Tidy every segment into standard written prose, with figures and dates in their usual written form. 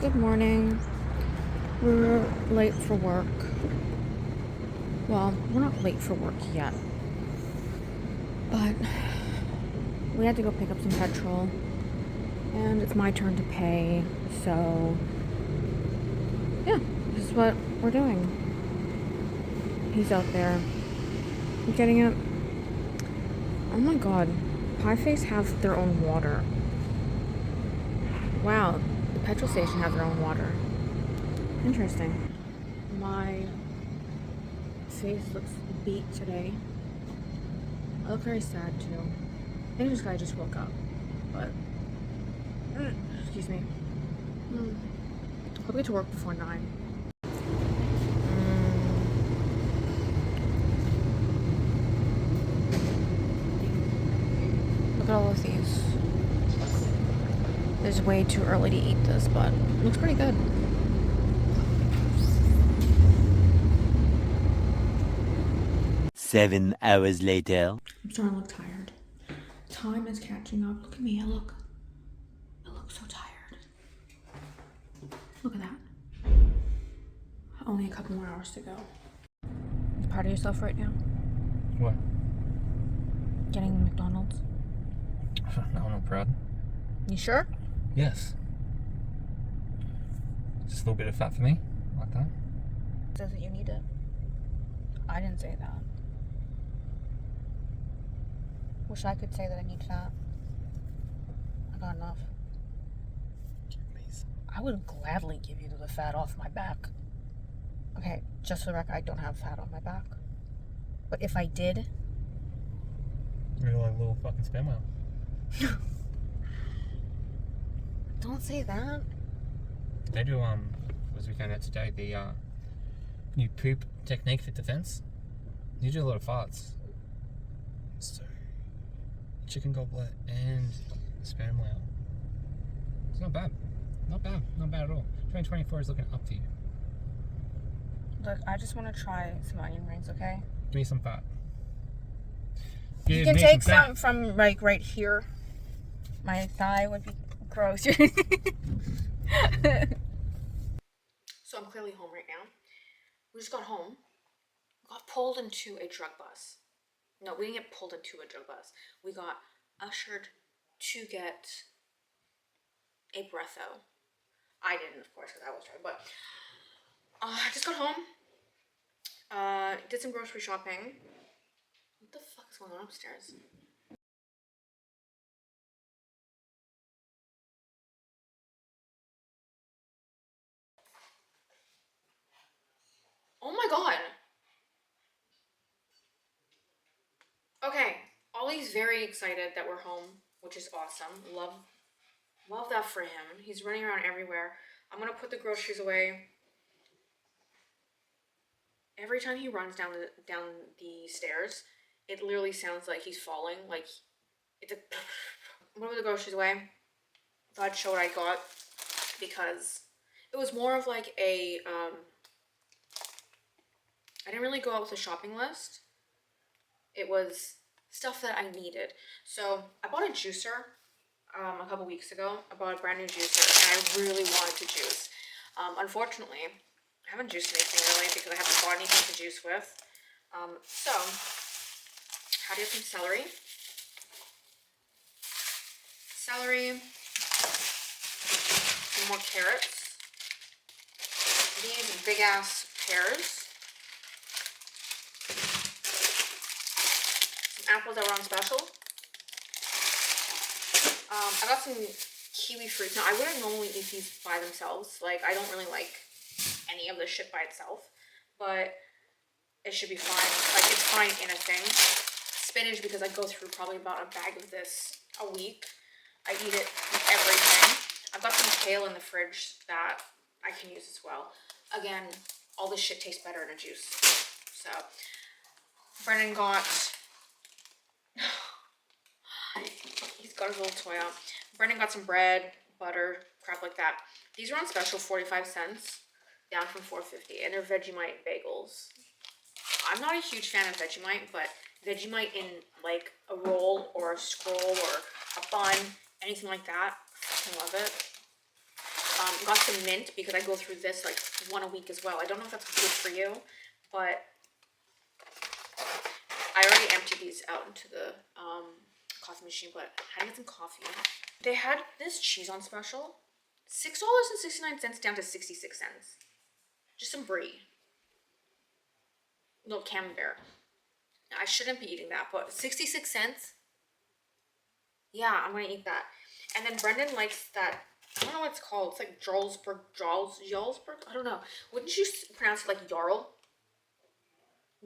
Good morning. We're late for work. Well, we're not late for work yet. But we had to go pick up some petrol. And it's my turn to pay. So, yeah, this is what we're doing. He's out there. You getting it? Oh my god. Pie Face have their own water. Wow, the petrol station has their own water. Interesting. My face looks beat today. I look very sad too. I think this guy just woke up. But, excuse me. I'll get to work before 9. Look at all of these. It's way too early to eat this, but it looks pretty good. Seven hours later. I'm starting to look tired. Time is catching up. Look at me. I look so tired. Look at that. Only a couple more hours to go. You proud of yourself right now? What? Getting the McDonald's? No, I'm not proud. You sure? Yes. Just a little bit of fat for me, like that. It says that you need it. I didn't say that. Wish I could say that I need fat. I got enough. Please. I would gladly give you the fat off my back. Okay, just for the record, I don't have fat on my back. But if I did... You're like a little fucking spam whale. Don't say that. They do, as we found out today, the, new poop technique for defense. You do a lot of farts. So, chicken goblet and spam whale. It's not bad. Not bad. Not bad at all. 2024 is looking up for you. Look, I just want to try some onion rings, okay? Give me some fat. You can take some from, like, right here. My thigh would be gross. So I'm clearly home right now. We just got home. Got pulled into a drug bus. No, we didn't get pulled into a drug bus. We got ushered to get a breatho. I didn't, of course, because I was drunk. But I just got home. Did some grocery shopping. What the fuck is going on upstairs? Oh my god. Okay, Ollie's very excited that we're home, which is awesome. Love that for him. He's running around everywhere. I'm gonna put the groceries away. Every time he runs down the stairs, it literally sounds like he's falling. Like, it's a... I'm gonna put the groceries away. Thought I'd show what I got because it was more of like a I didn't really go out with a shopping list. It was stuff that I needed. So I bought a juicer a couple weeks ago. I bought a brand new juicer and I really wanted to juice. Unfortunately, I haven't juiced anything really because I haven't bought anything to juice with. So, how do you have some celery? Celery. Some more carrots. These big ass pears. Apples that were on special. I got some kiwi fruits. Now, I wouldn't normally eat these by themselves. Like, I don't really like any of this shit by itself. But it should be fine. Like, it's fine in a thing. Spinach, because I go through probably about a bag of this a week. I eat it with everything. I've got some kale in the fridge that I can use as well. Again, all this shit tastes better in a juice. So, Brennan got... He's got his little toy out. Brendan got some bread, butter, crap like that. These are on special, 45 cents, down from $4.50, and they're Vegemite bagels. I'm not a huge fan of Vegemite, but Vegemite in like a roll or a scroll or a bun, anything like that, I fucking love it. got some mint because I go through this like one a week as well. I don't know if that's good for you, but I already emptied these out into the coffee machine, but I had to get some coffee. They had this cheese on special. $6.69 down to 66 cents. Just some brie. Little camembert. I shouldn't be eating that, but 66 cents? Yeah, I'm gonna eat that. And then Brendan likes that, I don't know what it's called. It's like Jarlsberg? I don't know. Wouldn't you pronounce it like Jarl?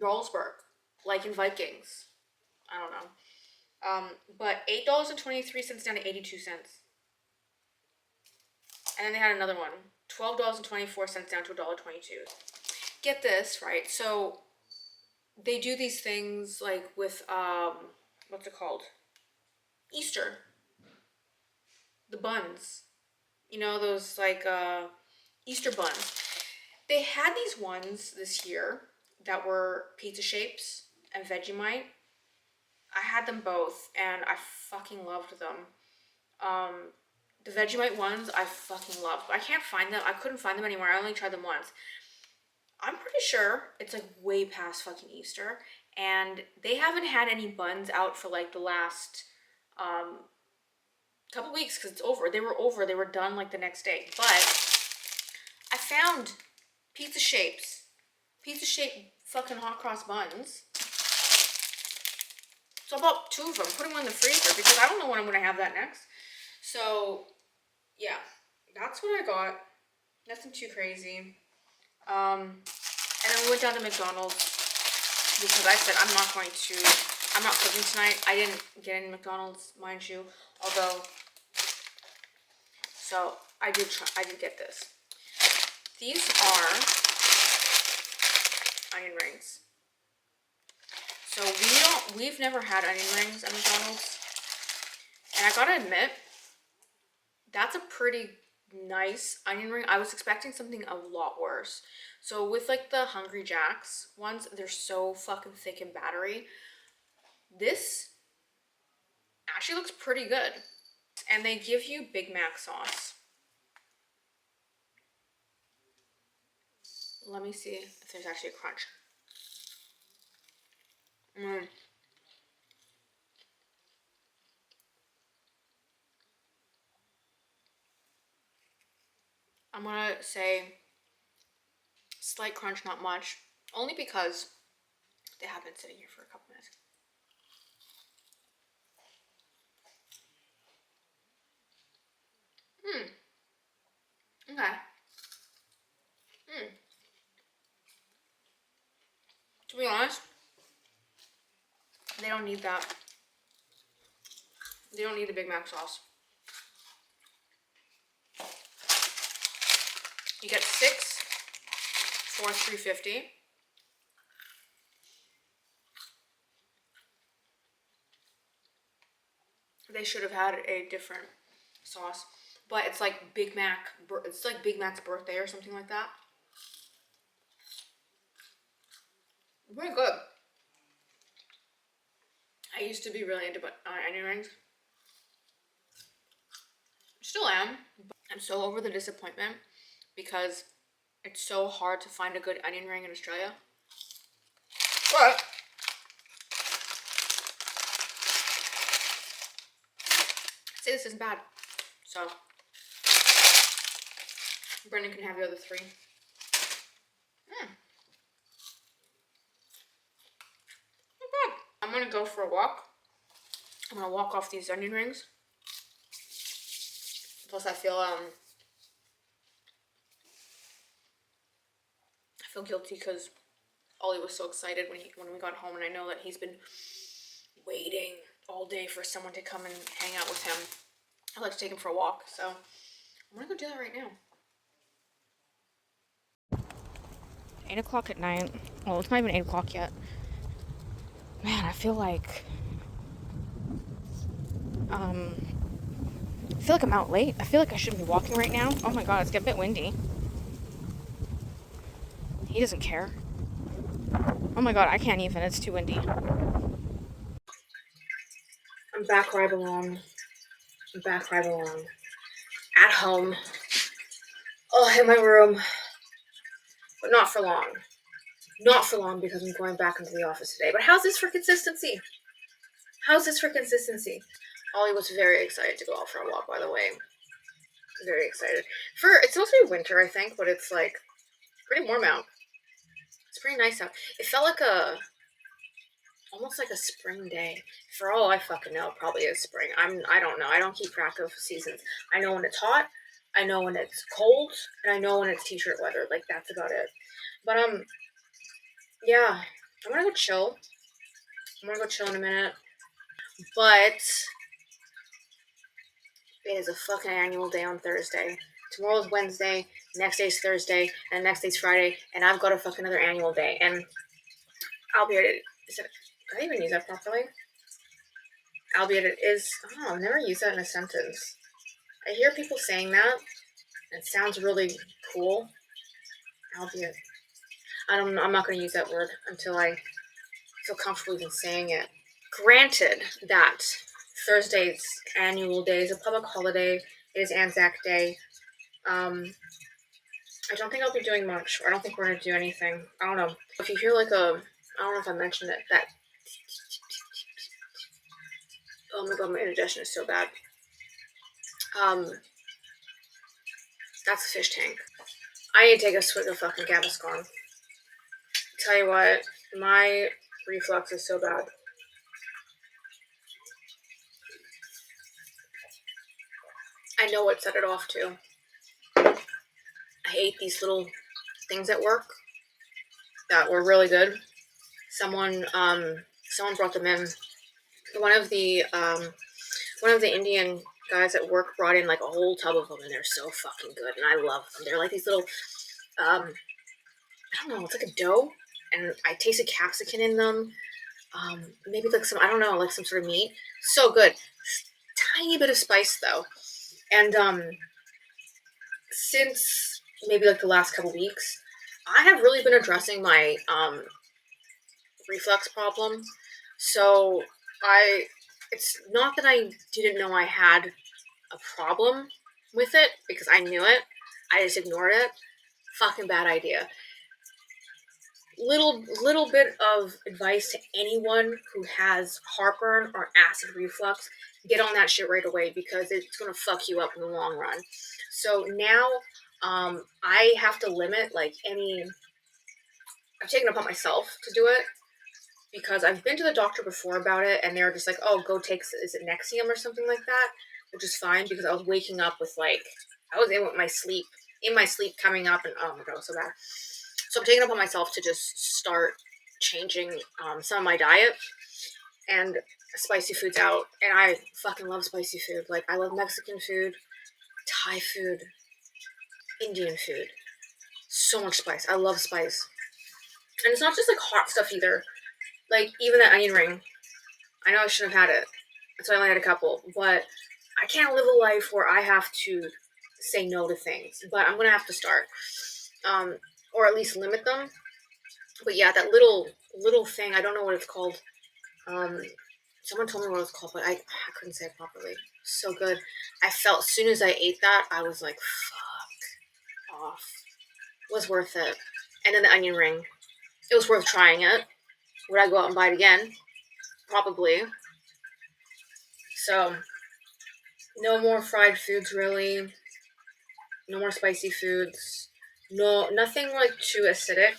Jarlsberg. Like in Vikings. I don't know. But $8.23 down to 82 cents. And then they had another one. $12.24 down to $1.22. Get this, right? So they do these things like with what's it called? Easter. The buns. You know, those like Easter buns. They had these ones this year that were pizza shapes and Vegemite. I had them both and I fucking loved them. The Vegemite ones I fucking loved. I can't find them. I couldn't find them anywhere. I only tried them once. I'm pretty sure it's like way past fucking Easter, and they haven't had any buns out for like the last couple weeks because it's over. They were done like the next day. But I found pizza shaped fucking hot cross buns. So I bought 2 of them, put them in the freezer because I don't know when I'm gonna have that next. So yeah, that's what I got. Nothing too crazy. And then we went down to McDonald's because I said I'm not cooking tonight. I didn't get any McDonald's, mind you, although, so I did get this. These are onion rings. So we've never had onion rings at McDonald's. And I gotta admit, that's a pretty nice onion ring. I was expecting something a lot worse. So with like the Hungry Jack's ones, they're so fucking thick and battery. This actually looks pretty good. And they give you Big Mac sauce. Let me see if there's actually a crunch. I'm gonna say slight crunch, not much, only because they have been sitting here for a couple minutes. Okay. To be honest, they don't need that. They don't need the Big Mac sauce. You get 6 for $3.50. They should have had a different sauce, but it's like Big Mac. It's like Big Mac's birthday or something like that. Very good. I used to be really into onion rings. Still am. But I'm so over the disappointment because it's so hard to find a good onion ring in Australia. But I'd say this isn't bad. So Brendan can have the other 3. Not bad. I'm gonna go for a walk. I'm gonna walk off these onion rings. Plus I feel guilty because Ollie was so excited when we got home, and I know that he's been waiting all day for someone to come and hang out with him. I'd like to take him for a walk, so I'm gonna go do that right now. 8 o'clock at night. Well, it's not even 8 o'clock yet. Man, I feel like I'm out late. I feel like I shouldn't be walking right now. Oh my god, it's getting a bit windy. He doesn't care. Oh my god, I can't even. It's too windy. I'm back where I belong. At home. I'll hit my room, but not for long. Not for long because I'm going back into the office today. But how's this for consistency? How's this for consistency? Ollie was very excited to go out for a walk, by the way. Very excited. It's supposed to be winter, I think, but it's like pretty warm out. It's pretty nice out. It felt like almost like a spring day. For all I fucking know, it probably is spring. I don't know. I don't keep track of seasons. I know when it's hot, I know when it's cold, and I know when it's t-shirt weather. Like that's about it. But yeah, I'm gonna go chill. I'm gonna go chill in a minute. But it is a fucking annual day on Thursday. Tomorrow's Wednesday, next day's Thursday, and next day's Friday, and I've got a fucking another annual day. And albeit did I even use that properly? Albeit it is, oh, I've never used that in a sentence. I hear people saying that. It sounds really cool. Albeit, I'm not going to use that word until I feel comfortable even saying it. Granted that Thursday's annual day is a public holiday. It is Anzac Day. I don't think I'll be doing much. I don't think we're going to do anything. I don't know. If you hear like I don't know if I mentioned it, that, oh my god, my indigestion is so bad. That's a fish tank. I need to take a swig of fucking Gaviscon. Tell you what, my reflux is so bad. I know what set it off to. I ate these little things at work that were really good. Someone brought them in. One of the Indian guys at work brought in like a whole tub of them, and they're so fucking good, and I love them. They're like these little, I don't know, it's like a dough, and I tasted capsicum in them. Maybe like some, I don't know, like some sort of meat. So good. Tiny bit of spice though, and since maybe like the last couple weeks, I have really been addressing my reflux problem. So it's not that I didn't know I had a problem with it because I knew it. I just ignored it. Fucking bad idea. Little bit of advice to anyone who has heartburn or acid reflux: get on that shit right away because it's gonna fuck you up in the long run. So now, I have to limit like any. I've taken it upon myself to do it because I've been to the doctor before about it, and they're just like, "Oh, go take is it Nexium or something like that," which is fine because I was waking up with like I was in my sleep coming up, and oh my god, it was so bad. So I'm taking it upon myself to just start changing some of my diet and spicy foods out. And I fucking love spicy food. Like I love Mexican food, Thai food, Indian food. So much spice. I love spice. And it's not just like hot stuff either. Like even that onion ring. I know I shouldn't have had it. So I only had a couple. But I can't live a life where I have to say no to things. But I'm gonna have to start. Or at least limit them. But yeah, that little thing, I don't know what it's called. Someone told me what it was called, but I couldn't say it properly. So good. I felt as soon as I ate that, I was like, fuck off. It was worth it. And then the onion ring. It was worth trying it. Would I go out and buy it again? Probably. So, no more fried foods really. No more spicy foods. No, nothing like too acidic,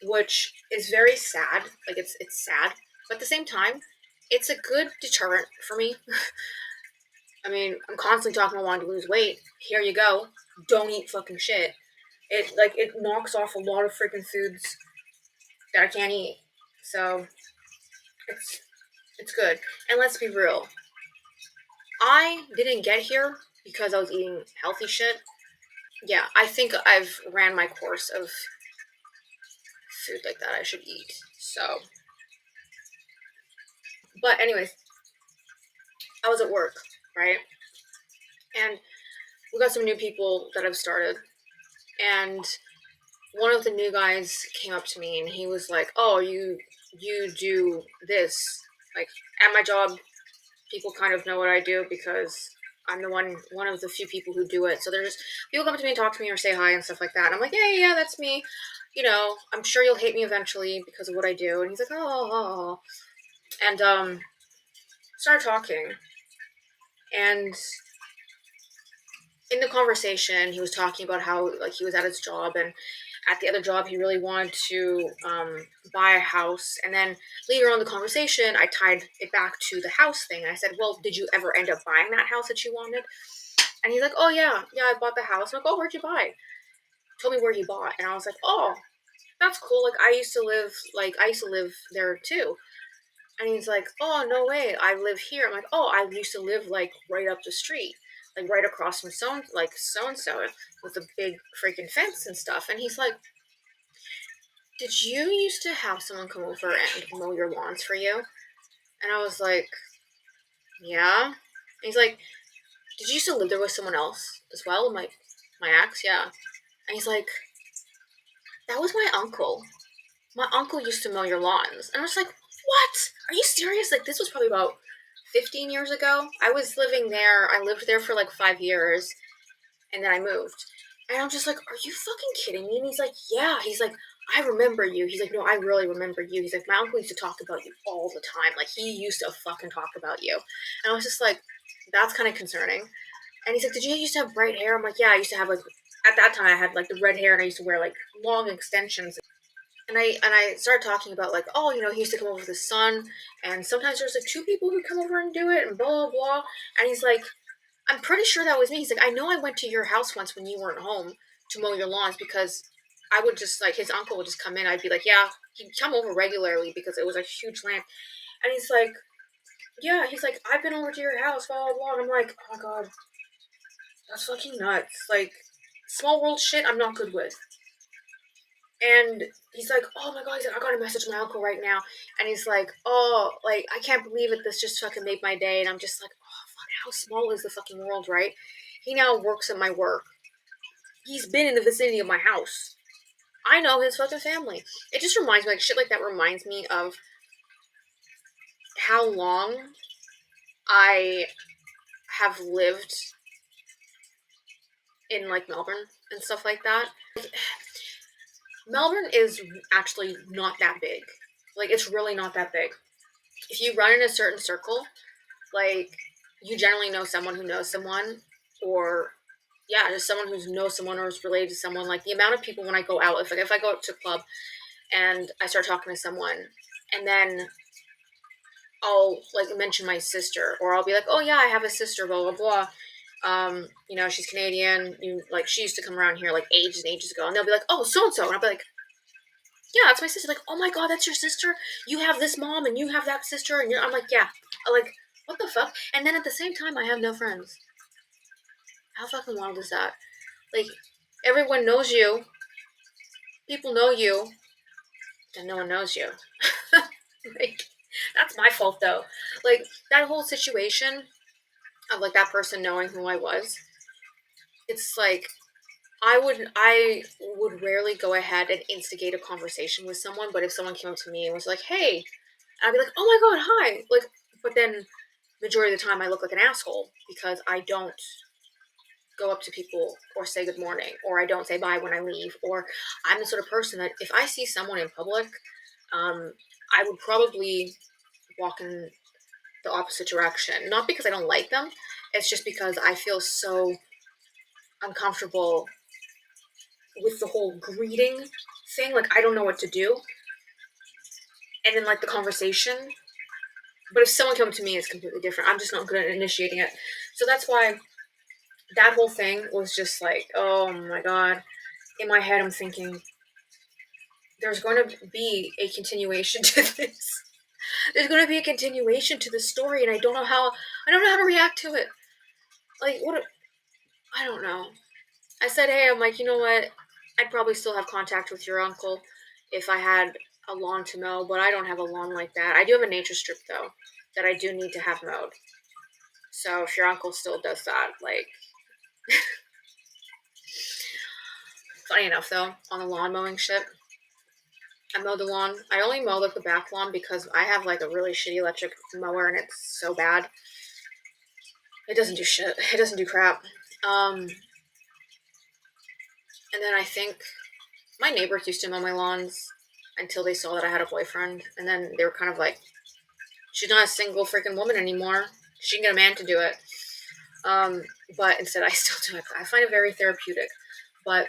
which is very sad. Like it's sad, but at the same time, it's a good deterrent for me. I mean, I'm constantly talking about wanting to lose weight. Here you go. Don't eat fucking shit. It knocks off a lot of freaking foods that I can't eat. So it's good. And let's be real. I didn't get here because I was eating healthy shit. Yeah, I think I've ran my course of food like that I should eat. So, but anyways, I was at work, right? And we got some new people that have started. And one of the new guys came up to me and he was like, "Oh, you do this." Like at my job, people kind of know what I do because I'm the one of the few people who do it. So there's just people come to me and talk to me or say hi and stuff like that. And I'm like, yeah, that's me. You know, I'm sure you'll hate me eventually because of what I do. And he's like, oh. And started talking. And in the conversation, he was talking about how like he was at his job, and at the other job he really wanted to buy a house. And then later on in the conversation, I tied it back to the house thing. And I said, well, did you ever end up buying that house that you wanted? And he's like, oh yeah, I bought the house. I'm like, oh, where'd you buy? Told me where he bought. And I was like, oh, that's cool. Like I used to live there too. And he's like, oh, no way, I live here. I'm like, oh, I used to live like right up the street, like right across from so and so with a big freaking fence and stuff. And he's like, did you used to have someone come over and mow your lawns for you? And I was like, yeah. And he's like, did you used to live there with someone else as well? I'm like, my ex, yeah. And he's like, that was my uncle. My uncle used to mow your lawns. And I was like, what? Are you serious? Like, this was probably about 15 years ago. I was living there. I lived there for like 5 years. And then I moved. And I'm just like, are you fucking kidding me? And he's like, yeah. He's like, I remember you. He's like, no, I really remember you. He's like, my uncle used to talk about you all the time. Like, he used to fucking talk about you. And I was just like, that's kind of concerning. And he's like, did you used to have bright hair? I'm like, yeah, I used to have like, at that time I had like the red hair and I used to wear like long extensions. And I started talking about like, oh, you know, he used to come over with his son, and sometimes there's like two people who come over and do it, and blah blah blah. And he's like, I'm pretty sure that was me. He's like, I know I went to your house once when you weren't home to mow your lawns because I would just like his uncle would just come in. I'd be like, yeah, he'd come over regularly because it was a huge land. And he's like, yeah, he's like, I've been over to your house, blah blah blah. And I'm like, oh my god, that's fucking nuts. Like, small world shit, I'm not good with. And he's like, oh my god, he's like, I gotta message my uncle right now. And he's like, oh, like, I can't believe it. This just fucking made my day. And I'm just like, oh, fuck, how small is the fucking world, right? He now works at my work. He's been in the vicinity of my house. I know his fucking family. It just reminds me, like, shit like that reminds me of how long I have lived in, like, Melbourne and stuff like that. Melbourne is actually not that big. Like, it's really not that big. If you run in a certain circle, like, you generally know someone who knows someone, or yeah, just someone who knows someone or is related to someone. Like, the amount of people when I go out, if I go out to a club and I start talking to someone, and then I'll like mention my sister, or I'll be like, oh yeah, I have a sister, blah blah blah. You know, she's Canadian. Like, she used to come around here like ages and ages ago, and they'll be like, oh, so and so, and I'll be like, yeah, that's my sister. Like, oh my god, that's your sister. You have this mom, and you have that sister, and I'm like, yeah. I'm like, what the fuck? And then at the same time, I have no friends. How fucking wild is that? Like, everyone knows you. People know you. And no one knows you. Like, that's my fault though. Like, that whole situation of like that person knowing who I was, it's like I would rarely go ahead and instigate a conversation with someone, but if someone came up to me and was like, hey, I'd be like, oh my god, hi. Like, but then majority of the time I look like an asshole because I don't go up to people or say good morning, or I don't say bye when I leave, or I'm the sort of person that if I see someone in public, I would probably walk in the opposite direction. Not because I don't like them, it's just because I feel so uncomfortable with the whole greeting thing. Like, I don't know what to do. And then, like, the conversation. But if someone comes to me, it's completely different. I'm just not good at initiating it. So that's why that whole thing was just like, oh my god. In my head, I'm thinking, there's going to be a continuation to this. There's going to be a continuation to the story, and I don't know how to react to it. Like, I don't know. I said, hey, I'm like, you know what? I'd probably still have contact with your uncle if I had a lawn to mow, but I don't have a lawn like that. I do have a nature strip, though, that I do need to have mowed. So if your uncle still does that, like... Funny enough, though, on the lawn mowing shit, I mowed the lawn. I only mow, like, the back lawn because I have, like, a really shitty electric mower, and it's so bad. It doesn't do shit. It doesn't do crap. And then I think my neighbors used to mow my lawns until they saw that I had a boyfriend, and then they were kind of like, she's not a single freaking woman anymore. She can get a man to do it. But instead, I still do it. I find it very therapeutic. But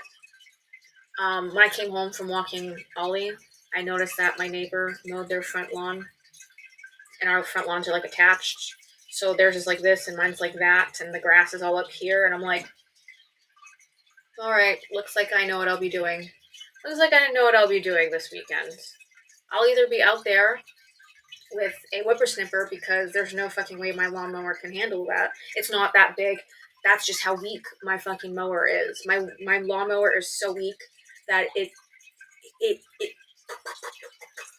when I came home from walking Ollie, I noticed that my neighbor mowed their front lawn, and our front lawns are like attached. So theirs is like this, and mine's like that, and the grass is all up here. And I'm like, all right, looks like I know what I'll be doing. Looks like I know what I'll be doing this weekend. I'll either be out there with a whippersnipper because there's no fucking way my lawnmower can handle that. It's not that big. That's just how weak my fucking mower is. My lawnmower is so weak that it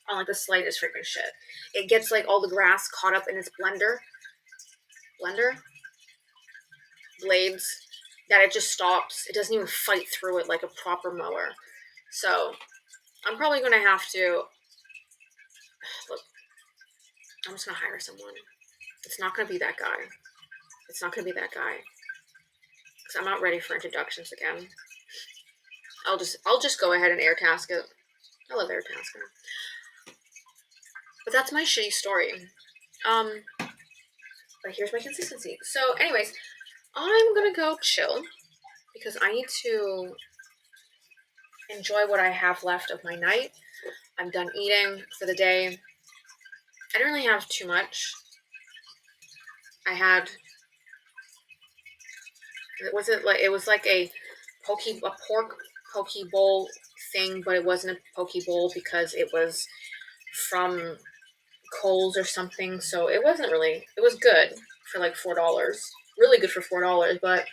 on like the slightest freaking shit. It gets like all the grass caught up in its blender blades that it just stops. It doesn't even fight through it like a proper mower. So I'm probably gonna have to look. I'm just gonna hire someone. It's not gonna be that guy. It's not gonna be that guy. Because I'm not ready for introductions again. I'll just go ahead and air task it. I love air tasking. But that's my shitty story. But here's my consistency. So anyways, I'm gonna go chill because I need to enjoy what I have left of my night. I'm done eating for the day. I didn't really have too much. I had, it was like a pork poke bowl thing, but it wasn't a poke bowl because it was from Kohl's or something. So it wasn't really, it was good for like $4. Really good for $4, but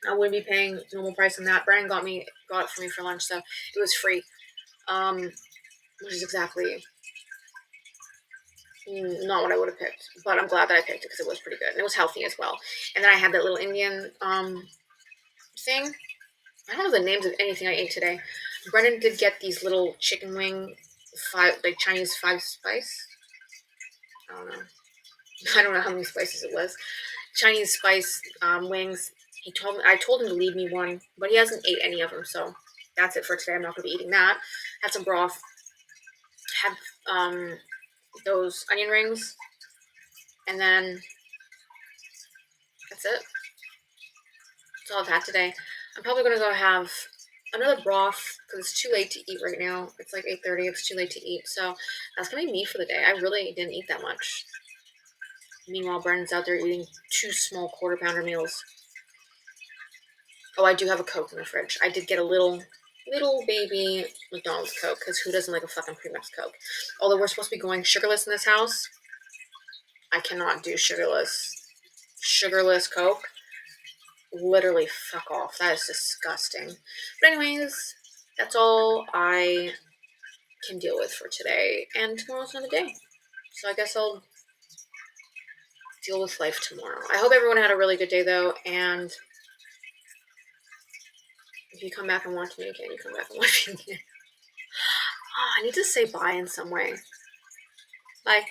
I wouldn't be paying normal price on that. Brian got it for me for lunch, so it was free. Which is exactly not what I would have picked, but I'm glad that I picked it because it was pretty good and it was healthy as well. And then I had that little Indian thing. I don't know the names of anything I ate today. Brendan did get these little chicken wing Chinese 5-spice. I don't know. I don't know how many spices it was. Chinese spice wings. I told him to leave me one, but he hasn't ate any of them, so that's it for today. I'm not going to be eating that. Had some broth. Had those onion rings, and then that's it. That's all I've had today. I'm probably going to go have another broth because it's too late to eat right now. It's like 8:30. It's too late to eat, so that's going to be me for the day. I really didn't eat that much. Meanwhile, Brendan's out there eating 2 small quarter-pounder meals. Oh, I do have a Coke in the fridge. I did get a little baby McDonald's Coke because who doesn't like a fucking pre-mixed Coke? Although we're supposed to be going sugarless in this house, I cannot do sugarless Coke. Literally, fuck off. That is disgusting. But anyways, that's all I can deal with for today. And tomorrow's another day. So I guess I'll deal with life tomorrow. I hope everyone had a really good day, though. And if you come back and watch me again, you come back and watch me again. Oh, I need to say bye in some way. Bye.